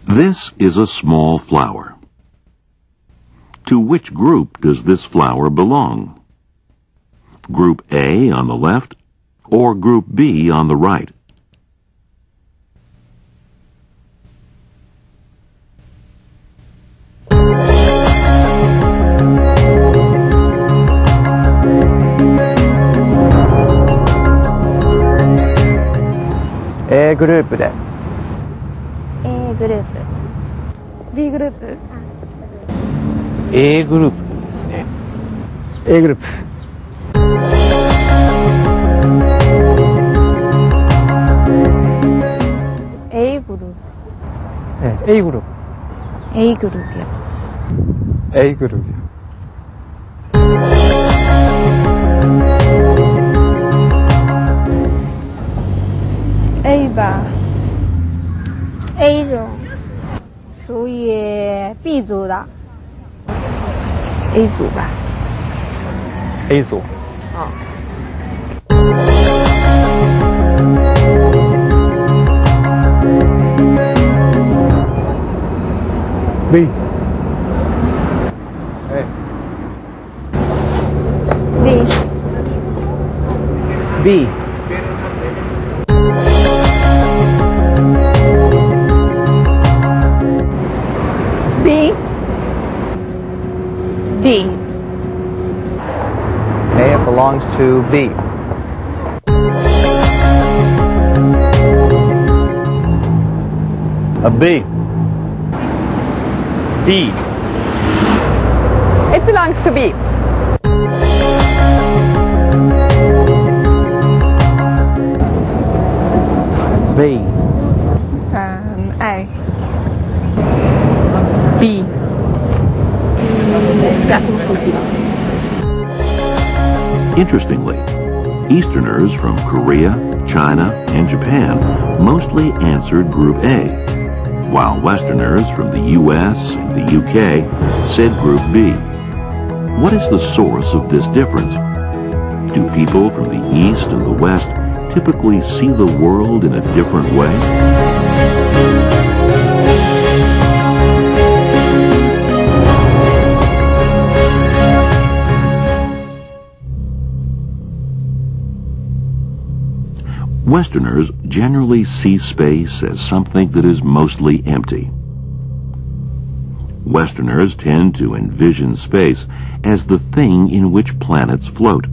This is a small flower. To which group does this flower belong? Group A on the left or Group B on the right? A グループで A グループ B グループ A グループですね。 A グループ A グループ A グループ A グループ요 A グループA 吧 A 种属于 B 组的 A 组吧 A 组 B B B B D A belongs to B. A B B It belongs to B B A B Interestingly, Easterners from Korea, China, and Japan mostly answered Group A, while Westerners from the US and the UK said Group B. What is the source of this difference? Do people from the East and the West typically see the world in a different way? Westerners generally see space as something that is mostly empty. Westerners tend to envision space as the thing in which planets float.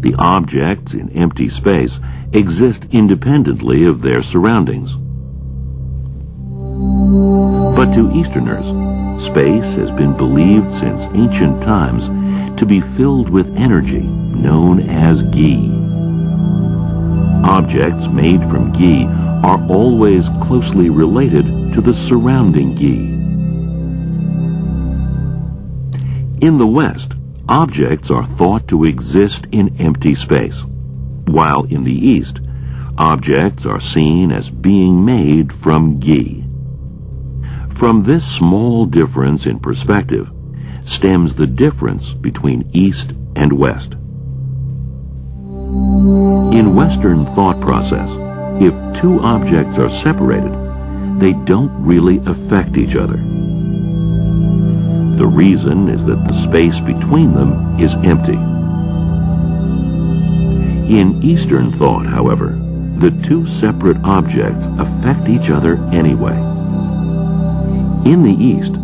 The objects in empty space exist independently of their surroundings. But to Easterners, space has been believed since ancient times to be filled with energy known as Gi. Objects made from Gi are always closely related to the surrounding Gi. In the West, objects are thought to exist in empty space, while in the East, objects are seen as being made from Gi. From this small difference in perspective stems the difference between East and West. In Western thought process, if two objects are separated, they don't really affect each other. The reason is that the space between them is empty. In Eastern thought, however, the two separate objects affect each other anyway. In the East,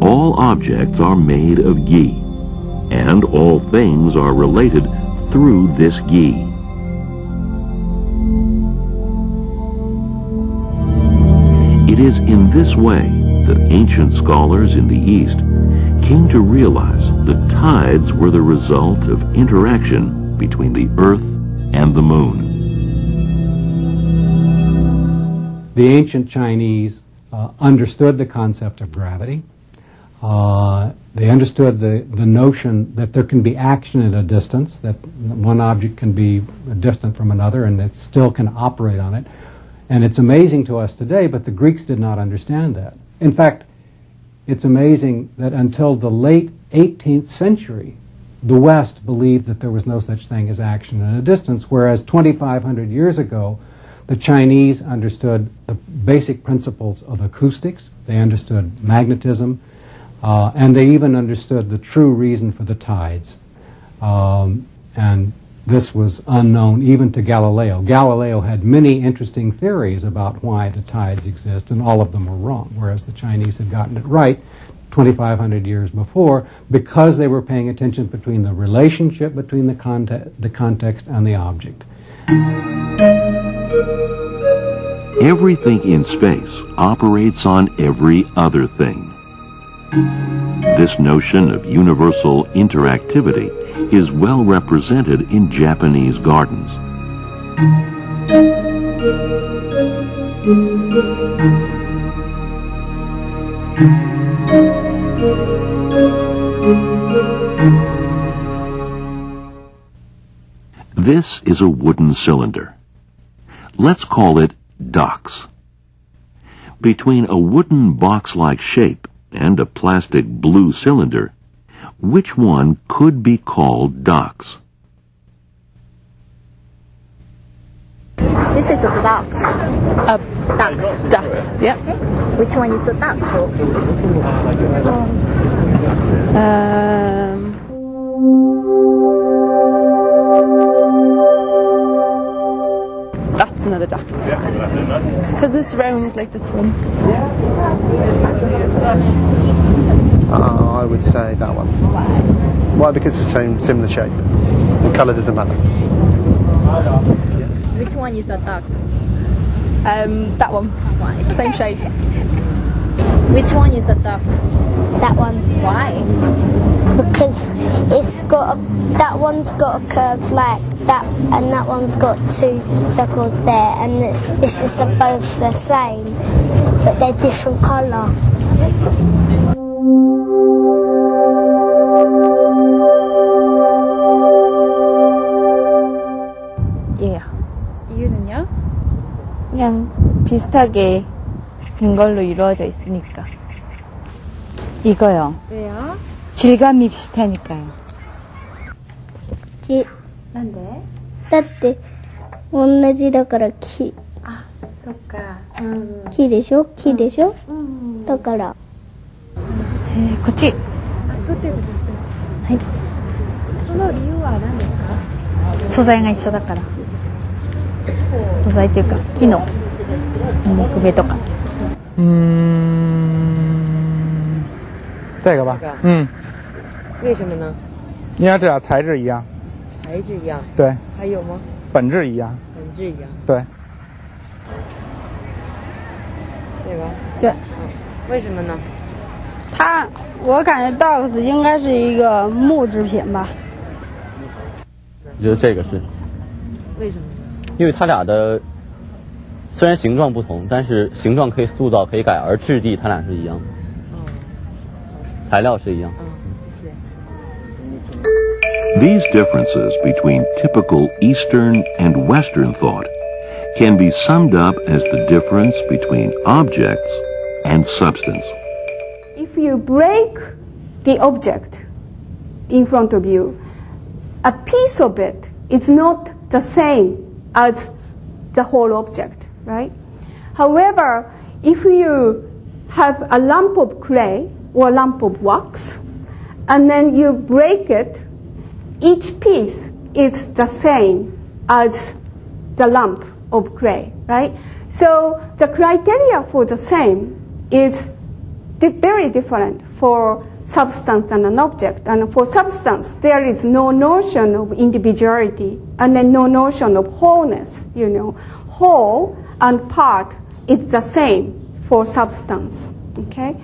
all objects are made of Gi, and all things are related through this Gi. It is in this way that ancient scholars in the East came to realize that tides were the result of interaction between the Earth and the Moon. The ancient Chinese understood the concept of gravity. They understood the notion that there can be action at a distance, that one object can be distant from another and it still can operate on it. And it's amazing to us today, but the Greeks did not understand that. In fact, it's amazing that until the late 18th century, the West believed that there was no such thing as action at a distance, whereas 2,500 years ago, The Chinese understood the basic principles of acoustics. They understood magnetism, and they even understood the true reason for the tides. And this was unknown even to Galileo. Galileo had many interesting theories about why the tides exist, and all of them were wrong, whereas the Chinese had gotten it right 2,500 years before, because they were paying attention between the relationship between the context and the object. Everything in space operates on every other thing. This notion of universal interactivity is well represented in Japanese gardens. This is a wooden cylinder. Let's call it ducts. Between a wooden box-like shape and a plastic blue cylinder, which one could be called ducts? This is a ducks. Ducks. Ducks. Yep. Which one is the ducks? That's another duck. Because this round is like this one. I would say that one. Why? Because it's the same, similar shape. The colour doesn't matter. Which one is the ducks? That one. Why? Same shape. Which one is the ducks? That one. Why? Because it's got that one's got a curve like that, and that one's got two circles there, and this is both the same, but they're different colour. Yeah. 이유는요? 그냥 비슷하게 된 걸로 이루어져 있으니까. 이거요. 왜요? 질감이 비슷하니까요. 난데? だって同じだから木。あ、そっか。木でしょ？木でしょ？だから。こっち。取ってください。はい。その理由は何ですか？素材が一緒だから。素材というか木の木目とか。这个吧。为什么呢？因为这俩材质一样。材质一样。对。还有吗？本质一样。本质一样。对。这个。对。为什么呢？我感觉 dogs 应该是一个木制品吧。我觉得这个是。为什么？因为它俩的虽然形状不同，但是形状可以塑造可以改，而质地它俩是一样的。材料是一样。These differences between typical Eastern and Western thought can be summed up as the difference between objects and substance. If you break the object in front of you, a piece of it is not the same as the whole object, right? However, if you have a lump of clay or a lump of wax, and then you break it, each piece is the same as the lump of clay, right? So the criteria for the same is very different for substance and an object. And for substance, there is no notion of individuality and then no notion of wholeness, you know. Whole and part is the same for substance, okay?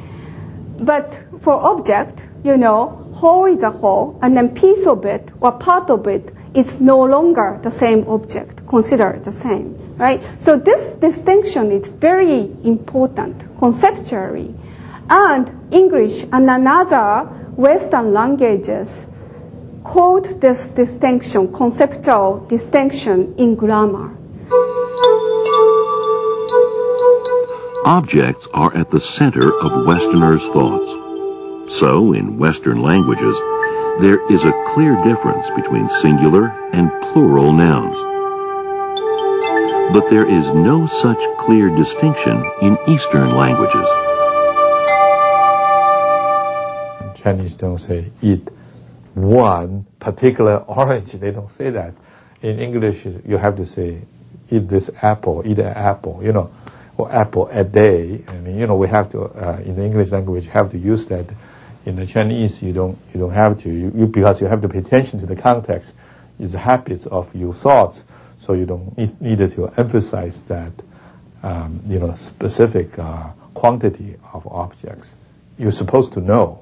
But for object, you know, whole is a whole, and then piece of it or part of it is no longer the same object, considered the same, right? So this distinction is very important conceptually. And English and another Western languages quote this distinction, conceptual distinction in grammar. Objects are at the center of Westerners' thoughts. So, in Western languages, there is a clear difference between singular and plural nouns. But there is no such clear distinction in Eastern languages. Chinese don't say eat one particular orange. They don't say that. In English, you have to say eat this apple, eat an apple, or apple a day. I mean, we have to, in the English language, you have to use that. In the Chinese, you don't have to, because you have to pay attention to the context. It's the habits of your thoughts, so you don't need to emphasize that, specific quantity of objects. You're supposed to know.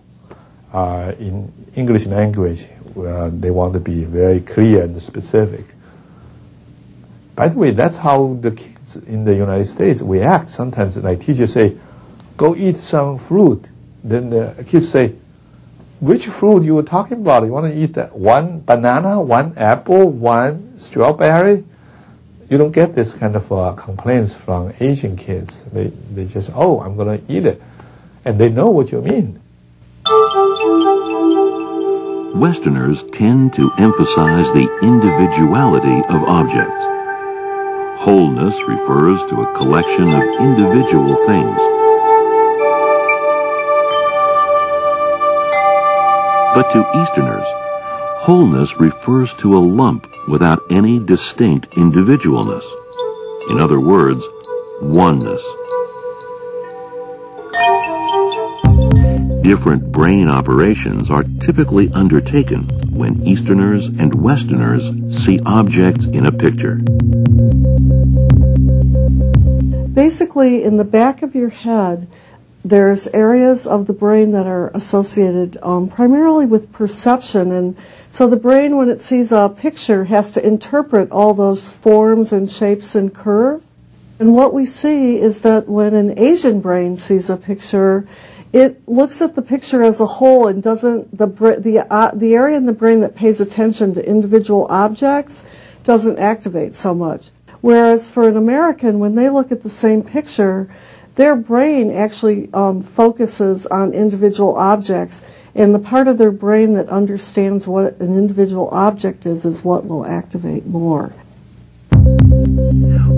In English language, they want to be very clear and specific. By the way, that's how the kids in the United States react. Sometimes, like teachers say, "Go eat some fruit." Then the kids say, "Which fruit you were talking about? You want to eat one banana, one apple, one strawberry?" You don't get this kind of complaints from Asian kids. They just, "Oh, I'm going to eat it," and they know what you mean. Westerners tend to emphasize the individuality of objects. Wholeness refers to a collection of individual things. But to Easterners, wholeness refers to a lump without any distinct individualness. In other words, oneness. Different brain operations are typically undertaken when Easterners and Westerners see objects in a picture. Basically, in the back of your head, there's areas of the brain that are associated primarily with perception. And so the brain, when it sees a picture, has to interpret all those forms and shapes and curves. And what we see is that when an Asian brain sees a picture, it looks at the picture as a whole and doesn't, the area in the brain that pays attention to individual objects doesn't activate so much. Whereas for an American, when they look at the same picture, their brain actually focuses on individual objects, and the part of their brain that understands what an individual object is what will activate more.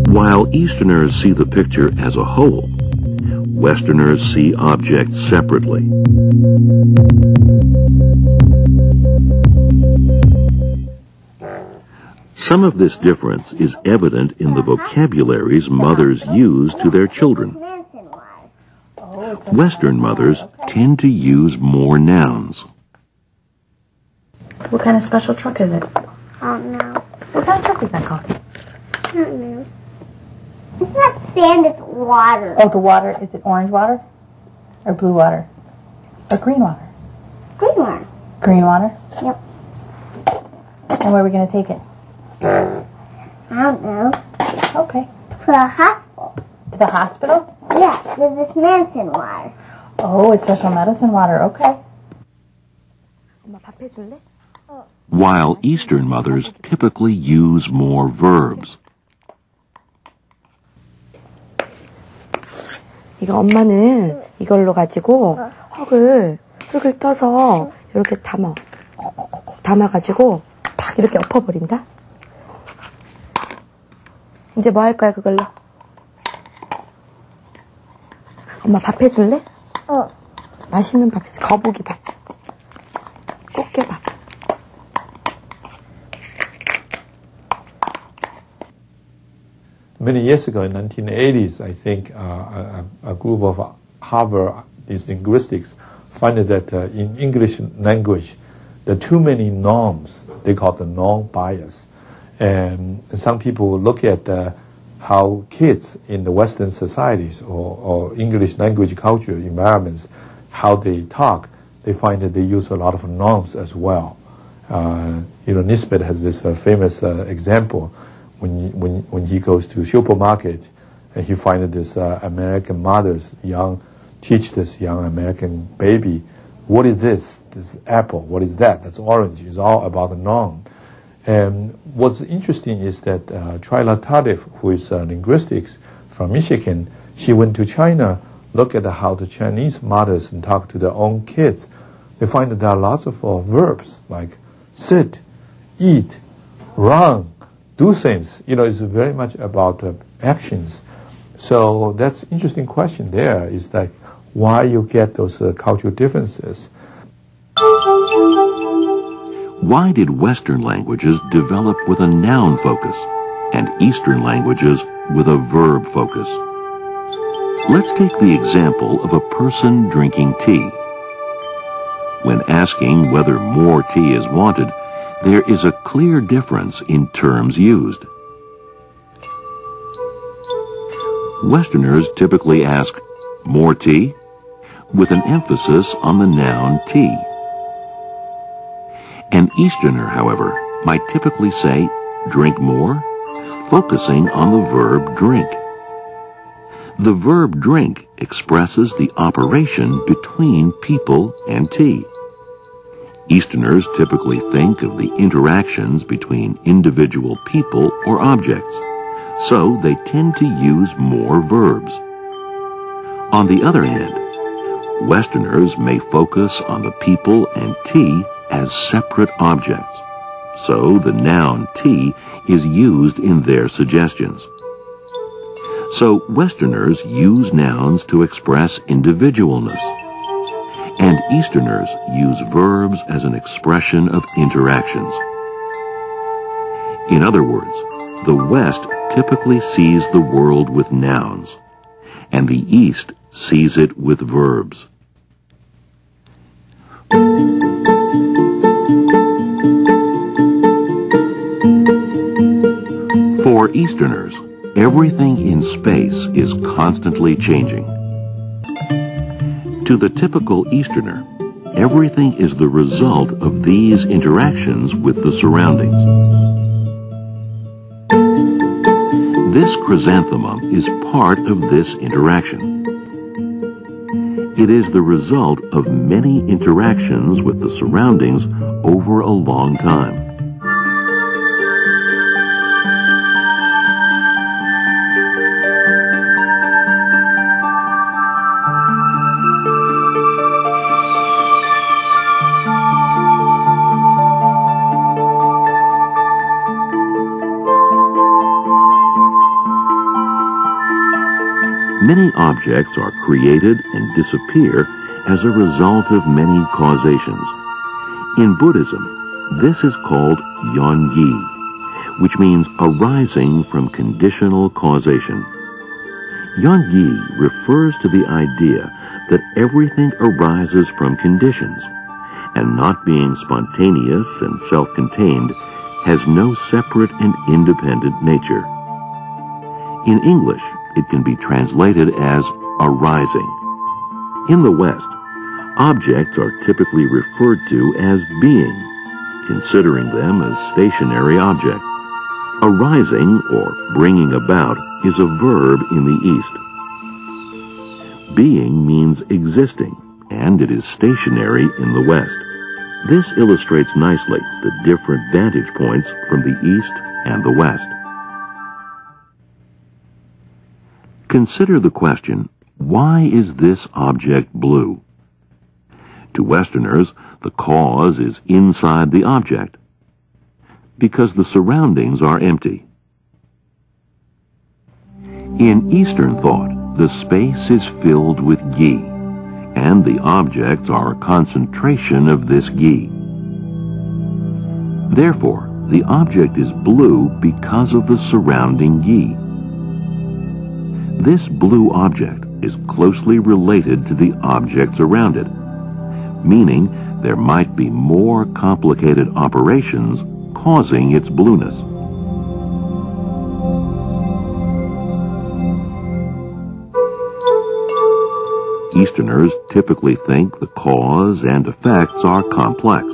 While Easterners see the picture as a whole, Westerners see objects separately. Some of this difference is evident in the vocabularies mothers use to their children. Western mothers tend to use more nouns. What kind of special truck is it? I don't know. What kind of truck is that called? I don't know. It's not sand, it's water. Oh, the water, is it orange water? Or blue water? Or green water? Green water. Green water? Yep. And where are we going to take it? I don't know. Okay. To the hospital. To the hospital? Yeah, with this medicine water. Oh, it's special medicine water. Okay. While Eastern mothers typically use more verbs. 이거 엄마는 이걸로 가지고 흙을 떠서 이렇게 담아가지고 탁 이렇게 엎어버린다. 이제 뭐 할 거야 그걸로? 엄마 밥 해줄래? 맛있는 밥 해줄게. 거북이 밥. 꽃게밥. Many years ago, in 1980s, I think a group of Harvard linguistics found that in English language, there are too many norms. They call it the norm bias. And some people look at how kids in the Western societies or English language culture environments, how they talk, they find that they use a lot of norms as well. Nisbet has this famous example. When he goes to supermarket and he finds this American mothers teach this young American baby, what is this apple, what is that, that's orange. It's all about the norm. And what's interesting is that Twyla Tardif, who is linguistics from Michigan, she went to China, look at how the Chinese mothers talk to their own kids. They find that there are lots of verbs like sit, eat, run, do things. It's very much about actions. So that's interesting question there, is like why you get those cultural differences. Why did Western languages develop with a noun focus and Eastern languages with a verb focus? Let's take the example of a person drinking tea. When asking whether more tea is wanted, there is a clear difference in terms used. Westerners typically ask, "More tea?" with an emphasis on the noun tea. An Easterner, however, might typically say, "Drink more?" focusing on the verb drink. The verb drink expresses the operation between people and tea. Easterners typically think of the interactions between individual people or objects, so they tend to use more verbs. On the other hand, Westerners may focus on the people and tea as separate objects, so the noun tea is used in their suggestions. So Westerners use nouns to express individualness, and Easterners use verbs as an expression of interactions. In other words, the West typically sees the world with nouns, and the East sees it with verbs. For Easterners, everything in space is constantly changing. To the typical Easterner, everything is the result of these interactions with the surroundings. This chrysanthemum is part of this interaction. It is the result of many interactions with the surroundings over a long time. Many objects are created and disappear as a result of many causations. In Buddhism, this is called Youngji, which means arising from conditional causation. Youngji refers to the idea that everything arises from conditions, and not being spontaneous and self-contained has no separate and independent nature. In English, it can be translated as arising. In the West, objects are typically referred to as being, considering them as stationary objects. Arising, or bringing about, is a verb in the East. Being means existing, and it is stationary in the West. This illustrates nicely the different vantage points from the East and the West. Consider the question, why is this object blue? To Westerners, the cause is inside the object, because the surroundings are empty. In Eastern thought, the space is filled with yi, and the objects are a concentration of this yi. Therefore, the object is blue because of the surrounding yi. This blue object is closely related to the objects around it, meaning there might be more complicated operations causing its blueness. Easterners typically think the cause and effects are complex.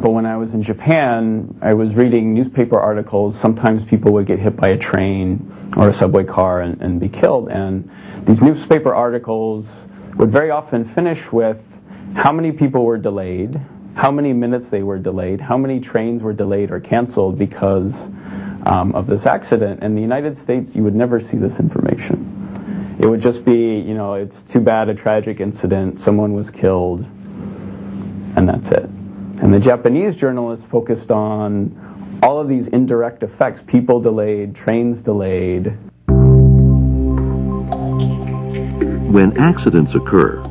But when I was in Japan, I was reading newspaper articles. Sometimes people would get hit by a train or a subway car and be killed. And these newspaper articles would very often finish with how many people were delayed, how many minutes they were delayed, how many trains were delayed or canceled because of this accident. In the United States, you would never see this information. It would just be, it's too bad, a tragic incident, someone was killed, and that's it. And the Japanese journalists focused on all of these indirect effects, people delayed, trains delayed. When accidents occur,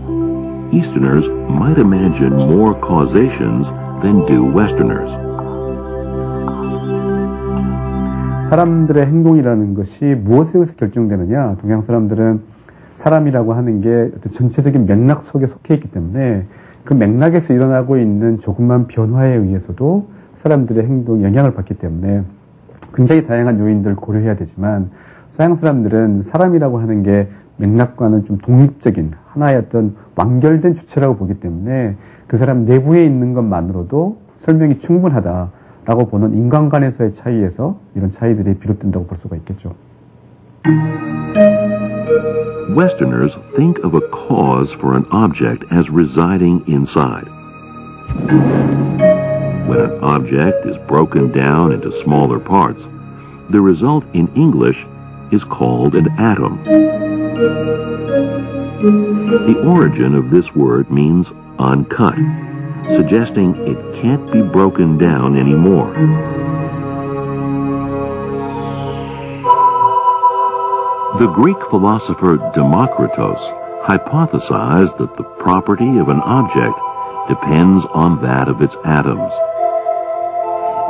Easterners might imagine more causations than do Westerners. 사람들의 행동이라는 것이 무엇에 의해서 결정되느냐? 동양 사람들은 사람이라고 하는 게 어떤 전체적인 맥락 속에 속해 있기 때문에 그 맥락에서 일어나고 있는 조그만 변화에 의해서도 사람들의 행동에 영향을 받기 때문에 굉장히 다양한 요인들을 고려해야 되지만 서양 사람들은 사람이라고 하는 게 맥락과는 좀 독립적인 하나의 어떤 완결된 주체라고 보기 때문에 그 사람 내부에 있는 것만으로도 설명이 충분하다라고 보는 인간관에서의 차이에서 이런 차이들이 비롯된다고 볼 수가 있겠죠. Westerners think of a cause for an object as residing inside. When an object is broken down into smaller parts, the result in English is called an atom. The origin of this word means uncut, suggesting it can't be broken down anymore. The Greek philosopher Democritus hypothesized that the property of an object depends on that of its atoms.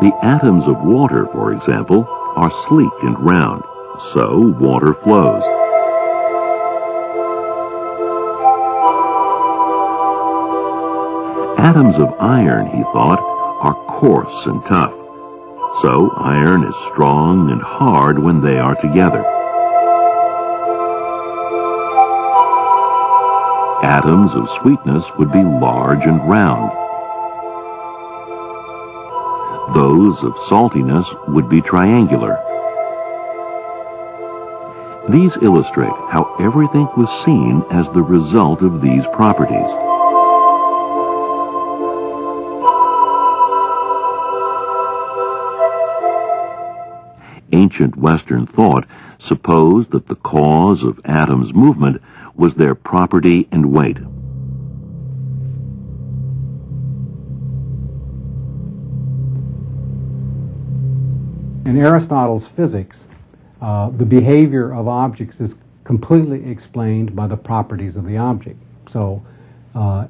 The atoms of water, for example, are sleek and round, so water flows. Atoms of iron, he thought, are coarse and tough, so iron is strong and hard when they are together. Atoms of sweetness would be large and round. Those of saltiness would be triangular. These illustrate how everything was seen as the result of these properties. Ancient Western thought supposed that the cause of atoms' movement was their property and weight. In Aristotle's physics, the behavior of objects is completely explained by the properties of the object. So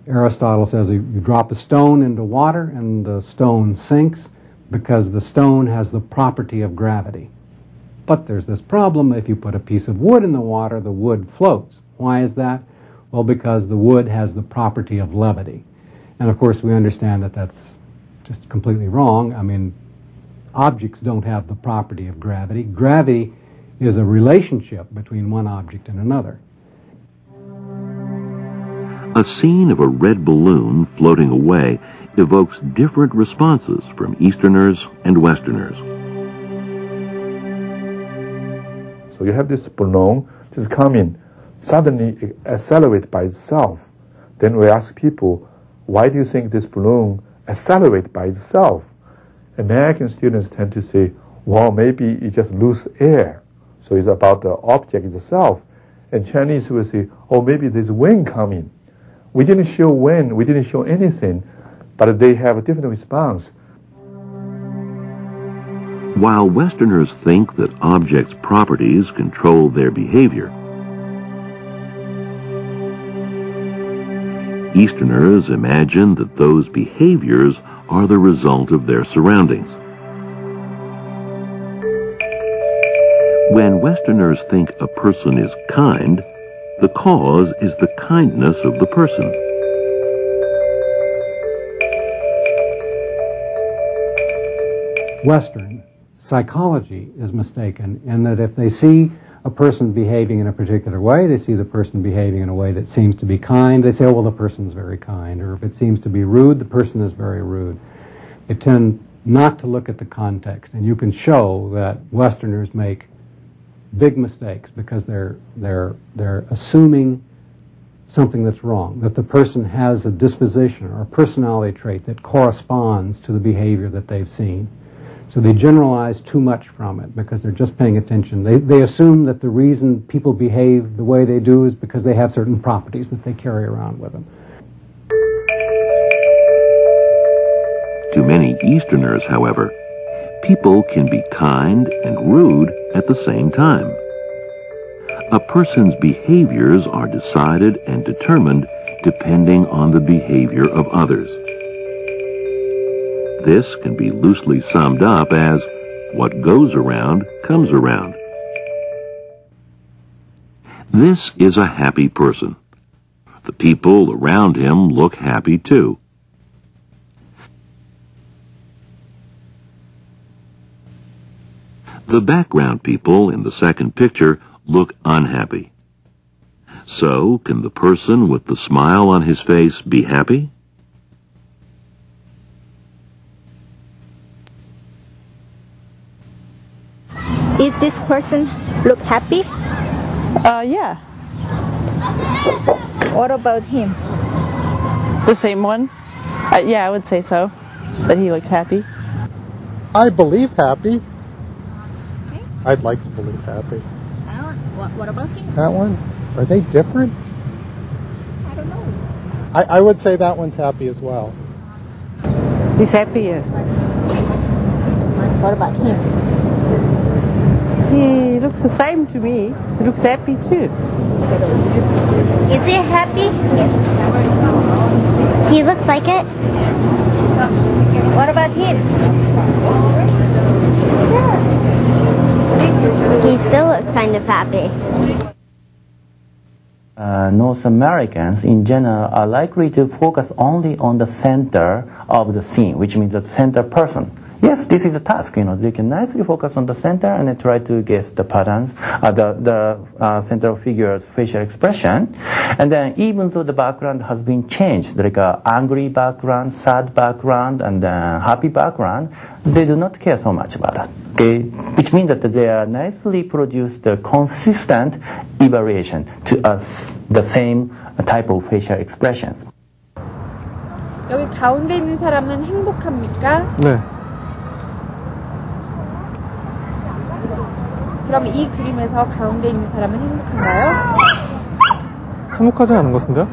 Aristotle says you drop a stone into water and the stone sinks because the stone has the property of gravity. But there's this problem: if you put a piece of wood in the water, the wood floats. Why is that? Well, because the wood has the property of levity. And of course we understand that that's just completely wrong. I mean, objects don't have the property of gravity. Gravity is a relationship between one object and another. A scene of a red balloon floating away evokes different responses from Easterners and Westerners. So you have this balloon just coming, suddenly accelerate by itself. Then we ask people, why do you think this balloon accelerates by itself? American students tend to say, well, maybe it just loses air. So it's about the object itself. And Chinese will say, oh, maybe there's wind coming. We didn't show wind, we didn't show anything, but they have a different response. While Westerners think that objects' properties control their behavior, Easterners imagine that those behaviors are the result of their surroundings. When Westerners think a person is kind, the cause is the kindness of the person. Western psychology is mistaken in that if they see a person behaving in a particular way, they see the person behaving in a way that seems to be kind, they say, oh, well, the person's very kind. Or if it seems to be rude, the person is very rude. They tend not to look at the context. And you can show that Westerners make big mistakes because they're assuming something that's wrong, that the person has a disposition or a personality trait that corresponds to the behavior that they've seen. So they generalize too much from it because they're just paying attention. They assume that the reason people behave the way they do is because they have certain properties that they carry around with them. Among Easterners, however, people can be kind and rude at the same time. A person's behaviors are decided and determined depending on the behavior of others. This can be loosely summed up as what goes around comes around. This is a happy person. The people around him look happy too. The background people in the second picture look unhappy. So, can the person with the smile on his face be happy? Is this person look happy? Yeah. What about him? The same one? Yeah, I would say so. That he looks happy. I believe happy. I'd like to believe happy. What about him? That one? Are they different? I don't know. I would say that one's happy as well. He's happy, yes. What about him? He looks the same to me. He looks happy too. Is he happy? He looks like it. What about him? He still looks kind of happy. North Americans in general are likely to focus only on the center of the scene, which means the center person. Yes, this is a task. They can nicely focus on the center and then try to guess the patterns, the central figure's facial expression. And then even though the background has been changed, like a angry background, sad background, and happy background, they do not care so much about it. Okay, which means that they are nicely produce the consistent evaluation to us the same type of facial expressions. 여기 가운데 있는 사람은 행복합니까? 네. 그럼 이 그림에서 가운데 있는 사람은 행복한가요? 행복하지 않은 것 같은데요?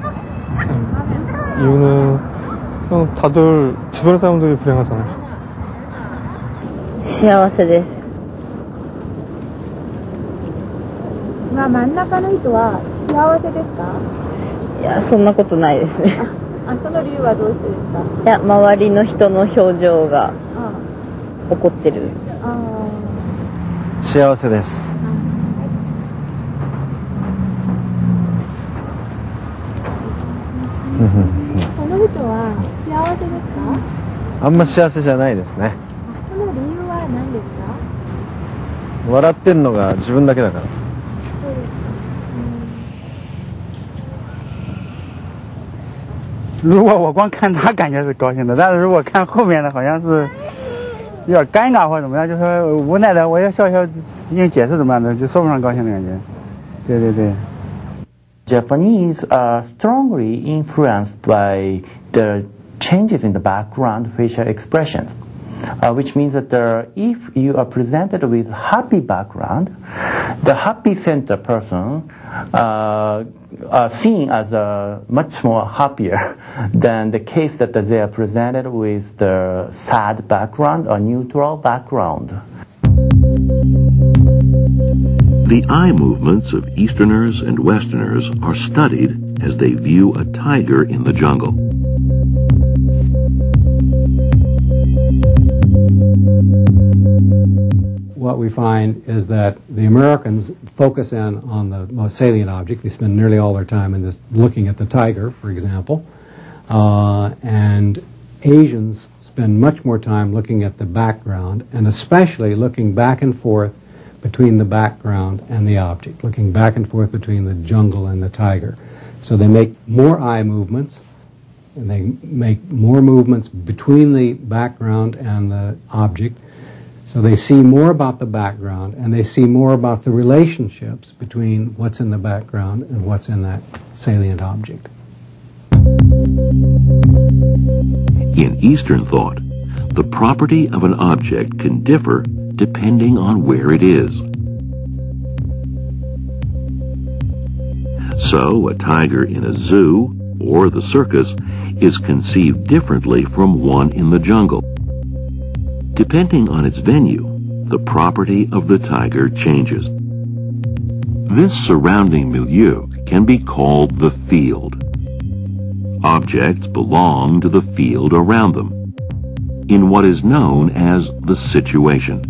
이유는 그냥 다들 주변 사람들이 불행하잖아요. 幸せです。真ん中の人は幸せですか？いや、そんなことないですね。その理由はどうしてですか？いや、周りの人の表情が怒ってる。幸せです。この人は幸せですか？あんま幸せじゃないですね。その理由は何ですか？笑ってんのが自分だけだから。如果我光看他感觉是高兴的，但是如果看后面的好像是有点尴尬或者怎么样，就说无奈的我要笑笑进行解释怎么样的，就说不上高兴的感觉。对对对。Japanese are strongly influenced by the changes in the background facial expressions, which means that if you are presented with happy background, the happy center person are seen as much more happier than the case that they are presented with the sad background or neutral background. The eye movements of Easterners and Westerners are studied as they view a tiger in the jungle. What we find is that the Americans focus in on the most salient object. They spend nearly all their time in this, looking at the tiger, for example. And Asians spend much more time looking at the background, and especially looking back and forth between the background and the object, looking back and forth between the jungle and the tiger. So they make more eye movements, and they make more movements between the background and the object. So they see more about the background, and they see more about the relationships between what's in the background and what's in that salient object. In Eastern thought, the property of an object can differ depending on where it is. So, a tiger in a zoo or the circus is conceived differently from one in the jungle. Depending on its venue, the property of the tiger changes. This surrounding milieu can be called the field. Objects belong to the field around them, in what is known as the situation.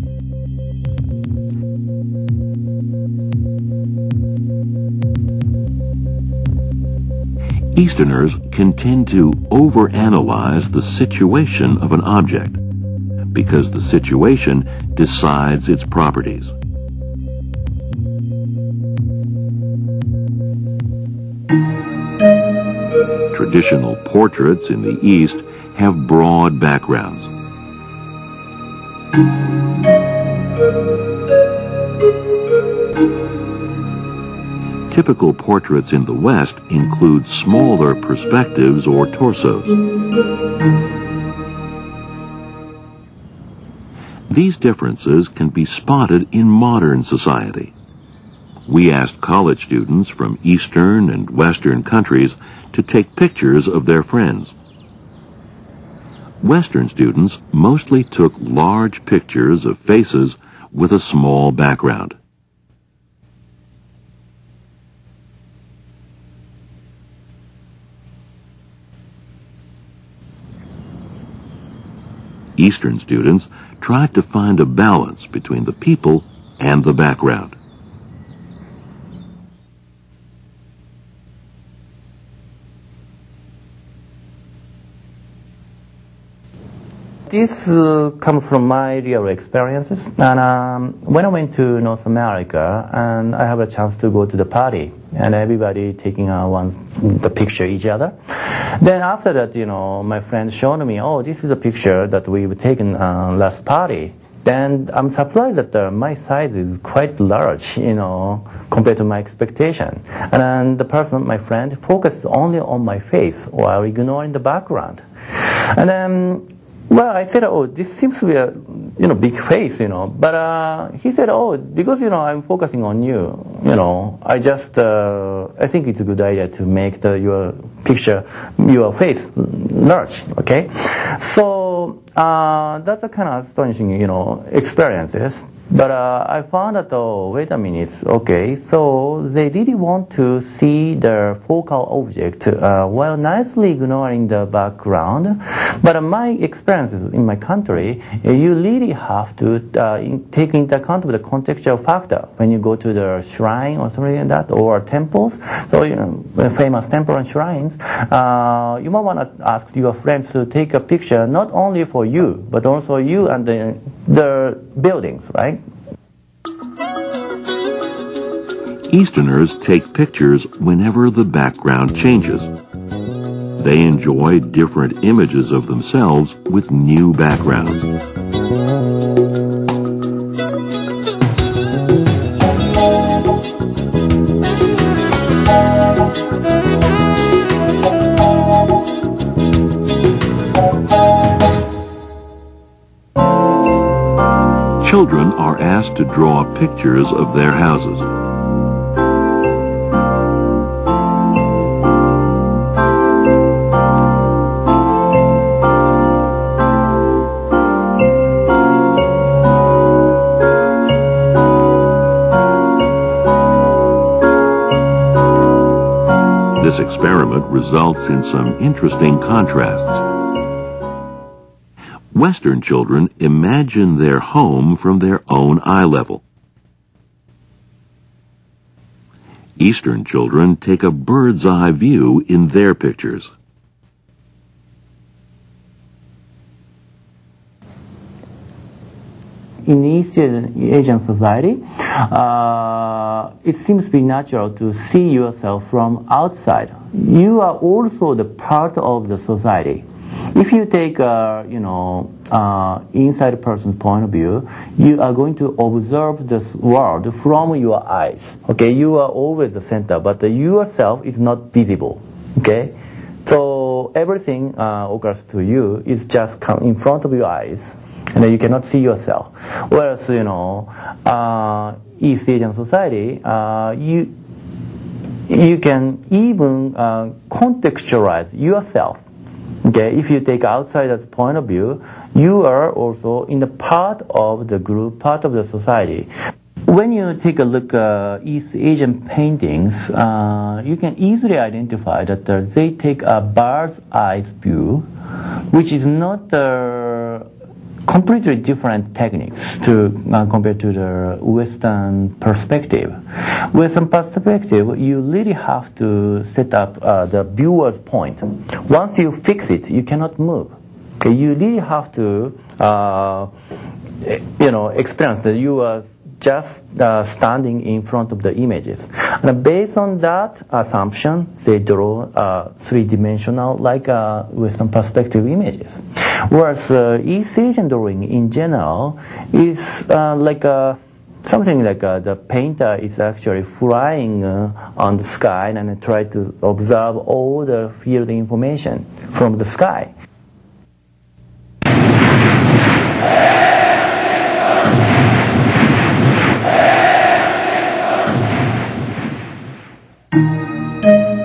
Easterners can tend to overanalyze the situation of an object because the situation decides its properties. Traditional portraits in the East have broad backgrounds. Typical portraits in the West include smaller perspectives or torsos. These differences can be spotted in modern society. We asked college students from Eastern and Western countries to take pictures of their friends. Western students mostly took large pictures of faces with a small background. Eastern students tried to find a balance between the people and the background. This comes from my real experiences. And when I went to North America, and I have a chance to go to the party, and everybody taking the picture each other. Then after that, my friend showed me, oh, this is a picture that we've taken last party. Then I'm surprised that my size is quite large, compared to my expectation. And then the person, my friend, focused only on my face while ignoring the background. And then, well, I said, oh, this seems to be a, big face, But he said, oh, because, I'm focusing on you, I think it's a good idea to make your picture, your face large, okay? So that's a kind of astonishing, experiences. But I found that, oh, wait a minute, okay, so they really want to see the focal object while nicely ignoring the background. But my experiences in my country, you really have to take into account the contextual factor when you go to the shrine or something like that, or temples. So, famous temple and shrines, you might want to ask your friends to take a picture not only for you, but also you and the buildings, right? Easterners take pictures whenever the background changes. They enjoy different images of themselves with new backgrounds. Children are asked to draw pictures of their houses. This experiment results in some interesting contrasts. Western children imagine their home from their own eye level. Eastern children take a bird's eye view in their pictures. In East Asian society, it seems to be natural to see yourself from outside. You are also the part of the society. If you take inside person's point of view, you are going to observe this world from your eyes. Okay, you are always the center, but yourself is not visible. Okay, so everything occurs to you is just come in front of your eyes, and then you cannot see yourself. Whereas East Asian society, you can even contextualize yourself Okay, if you take outsider's point of view, you are also in the part of the group, part of the society. When you take a look at East Asian paintings, you can easily identify that they take a bird's eye view, which is not completely different techniques compared to the Western perspective. Western perspective, you really have to set up the viewer's point. Once you fix it, you cannot move. Okay, you really have to, experience that you are just standing in front of the images. And based on that assumption, they draw three-dimensional, like Western perspective images. Whereas East Asian drawing in general is something like the painter is actually flying on the sky and try to observe all the field information from the sky.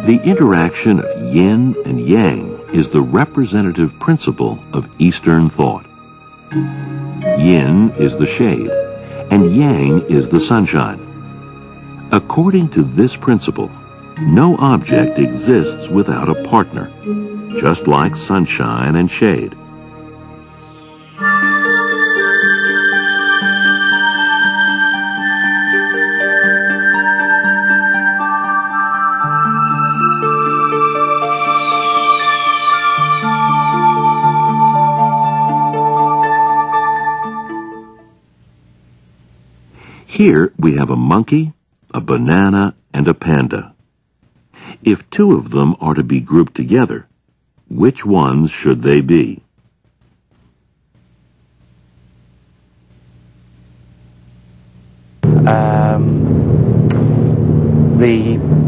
The interaction of yin and yang is the representative principle of Eastern thought. Yin is the shade, and yang is the sunshine. According to this principle, no object exists without a partner, just like sunshine and shade. Here we have a monkey, a banana, and a panda. If two of them are to be grouped together, which ones should they be? The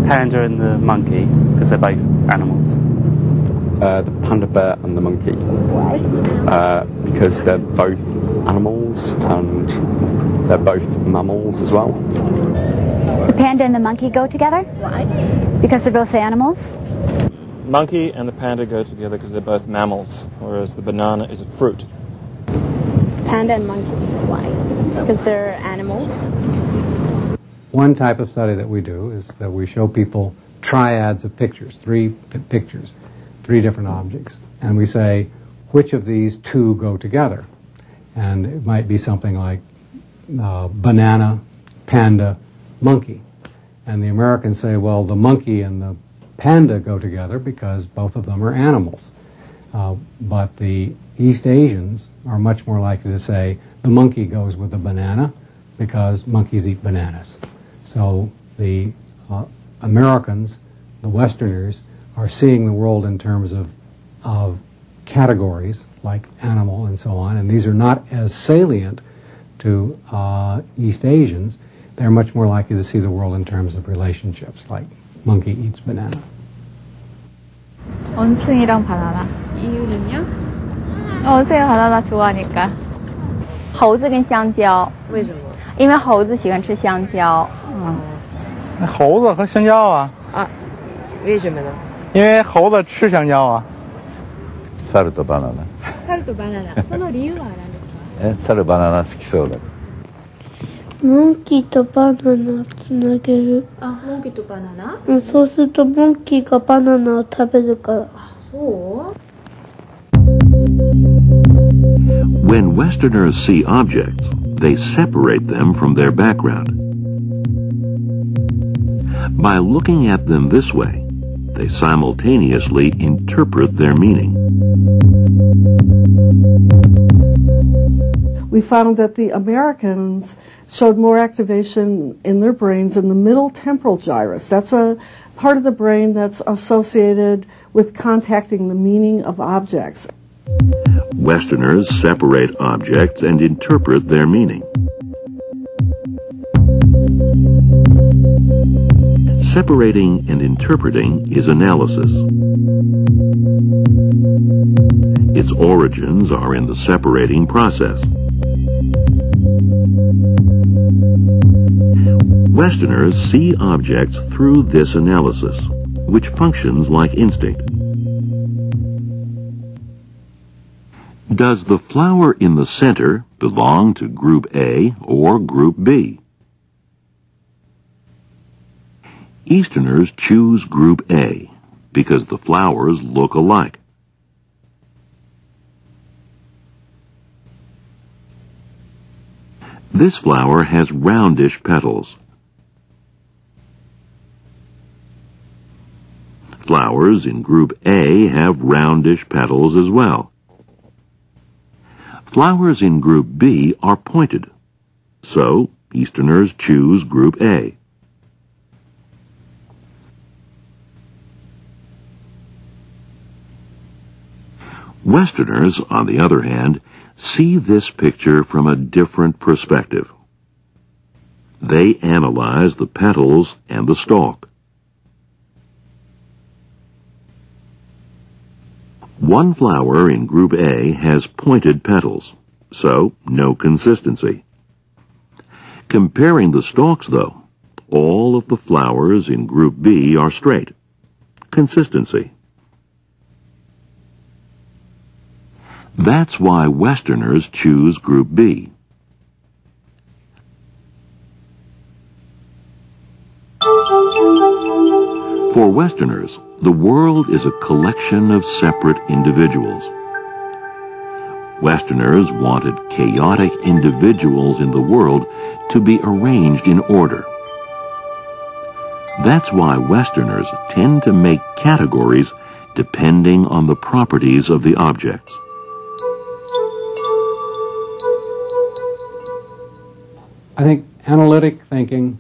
panda and the monkey, because they're both animals. The panda bear and the monkey. Why? Because they're both animals and they're both mammals as well. The panda and the monkey go together? Why? Because they're both animals? Monkey and the panda go together because they're both mammals, whereas the banana is a fruit. Panda and monkey. Why? Because they're animals. One type of study that we do is that we show people triads of pictures, three pictures, three different objects, and we say, which of these two go together? And it might be something like banana, panda, monkey. And the Americans say, well, the monkey and the panda go together because both of them are animals. But the East Asians are much more likely to say the monkey goes with the banana because monkeys eat bananas. So the Americans, the Westerners, are seeing the world in terms of categories like animal and so on, and these are not as salient to East Asians. They're much more likely to see the world in terms of relationships, like monkey eats banana. 원숭이랑 바나나. 이유는요? 원숭이 바나나 좋아하니까. 猴子跟香蕉。为什么？因为猴子喜欢吃香蕉。猴子和香蕉啊？啊，为什么呢？因为猴子吃香蕉啊。猿とバナナ。猿とバナナ。その理由は何ですか？猿バナナ好きそうだ。モンキーとバナナつなげる。あ、モンキーとバナナ？そうするとモンキーがバナナを食べるから。あ、そう？ When Westerners see objects, they separate them from their background. By looking at them this way, they simultaneously interpret their meaning. We found that the Americans showed more activation in their brains in the middle temporal gyrus. That's a part of the brain that's associated with contacting the meaning of objects. Westerners separate objects and interpret their meaning. Separating and interpreting is analysis. Its origins are in the separating process. Westerners see objects through this analysis, which functions like instinct. Does the flower in the center belong to Group A or Group B? Easterners choose Group A because the flowers look alike. This flower has roundish petals. Flowers in Group A have roundish petals as well. Flowers in Group B are pointed, so Easterners choose Group A. Westerners, on the other hand, see this picture from a different perspective. They analyze the petals and the stalk. One flower in Group A has pointed petals, so no consistency. Comparing the stalks, though, all of the flowers in Group B are straight. Consistency. That's why Westerners choose Group B. For Westerners, the world is a collection of separate individuals. Westerners wanted chaotic individuals in the world to be arranged in order. That's why Westerners tend to make categories depending on the properties of the objects. I think analytic thinking,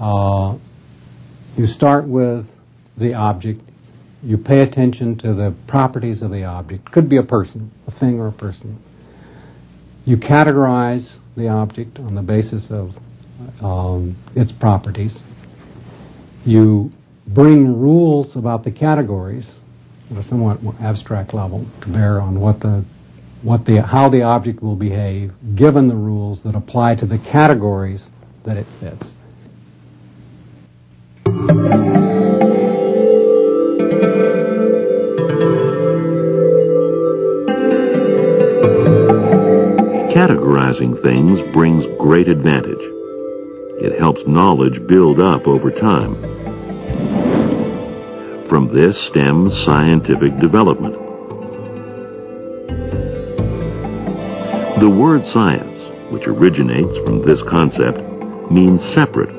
you start with the object, you pay attention to the properties of the object. Could be a person, a thing or a person. You categorize the object on the basis of its properties. You bring rules about the categories at a somewhat more abstract level to bear on how the object will behave given the rules that apply to the categories that it fits. Categorizing things brings great advantage. It helps knowledge build up over time. From this stems scientific development. The word science, which originates from this concept, means separate.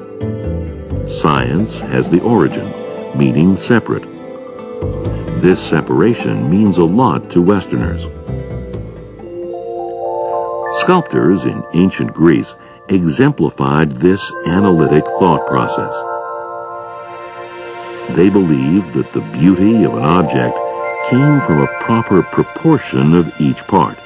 Science has the origin, meaning separate. This separation means a lot to Westerners. Sculptors in ancient Greece exemplified this analytic thought process. They believed that the beauty of an object came from a proper proportion of each part.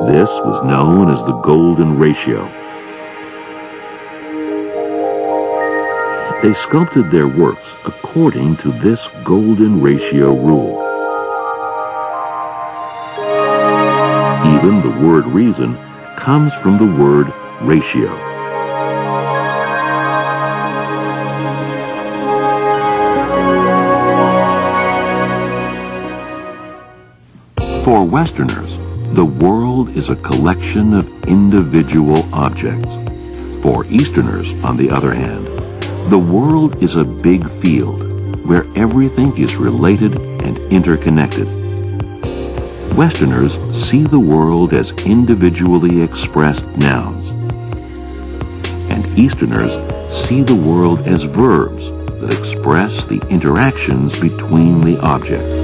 This was known as the golden ratio. They sculpted their works according to this golden ratio rule. Even the word reason comes from the word ratio. For Westerners, the world is a collection of individual objects. For Easterners, on the other hand, the world is a big field where everything is related and interconnected. Westerners see the world as individually expressed nouns, and Easterners see the world as verbs that express the interactions between the objects.